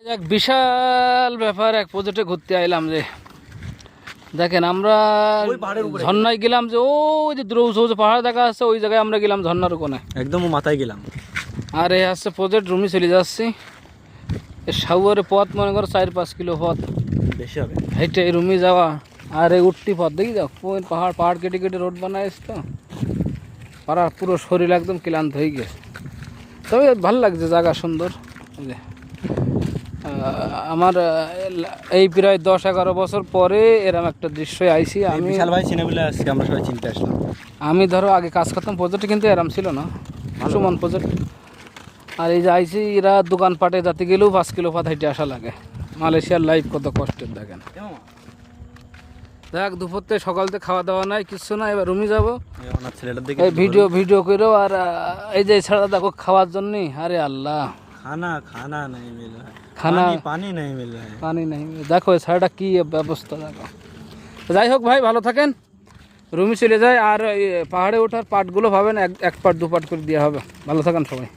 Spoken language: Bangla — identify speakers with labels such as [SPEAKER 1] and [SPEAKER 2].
[SPEAKER 1] এক বিশাল ব্যাপার, এক প্রজেক্টে ঘুরতে আইলাম যে দেখেন আমরা ঝর্ণায় গেলাম, যে ওই যে দূর পাহাড় দেখা আছে, ওই জায়গায় আমরা গেলাম ঝর্ণার ওখানে
[SPEAKER 2] একদম মাথায় গেলাম।
[SPEAKER 1] আর এই আসছে প্রজেক্ট, রুমে চলে যাচ্ছি। সাউয়ারে পথ মনে করো 4-5 কিলো পথ
[SPEAKER 2] বেশি হবে
[SPEAKER 1] হেঁটে রুমে যাওয়া। আর এই উঠতি পথ দেখি যাও, পাহাড় কেটে কেটে রোড বানাইছে তো পাড়ার পুরো শরীর একদম ক্লান্ত হয়ে গেছে। তবে ভালো লাগছে, জায়গা সুন্দর। আমার এই প্রায় 10-11 বছর পরে এরকম একটা দৃশ্য আইছি আমি।
[SPEAKER 2] বিশাল ভাই চিনে বলে আজকে আমরা সবাই চিনতে আসলাম।
[SPEAKER 1] আমি ধরো আগে কাজ করতাম প্রজেক্টে, কিন্তু এরকম ছিল না, সুমন প্রজেক্ট। আর এই যে আইছি, এরা দোকানপাটে যাতে গেলেও 5 কিলো পথ হেঁটে আসা লাগে। মালয়েশিয়ার লাইফ কত কষ্টের দেখেন। দেখ দুপুর থেকে সকাল থেকে খাওয়া দাওয়া নাই, কিছু না। এবার রুমে যাবো, এই ভিডিও করেও। আর এই যে ছাড়া দেখো খাওয়ার জন্যে, আরে আল্লাহ,
[SPEAKER 2] খানা नहीं मिल रहा है,
[SPEAKER 1] খানা
[SPEAKER 2] पानी नहीं मिल रहा है,
[SPEAKER 1] পানি নেই। দেখো এই ছাড়াটা কী ব্যবস্থা দেখো। যাই হোক ভাই, ভালো থাকেন, রুমে চলে যায়। আর পাহাড়ে ওঠার পার্টগুলো পাবেন, 1 পার্ট 2 পার্ট করে দেওয়া হবে। ভালো থাকেন সবাই।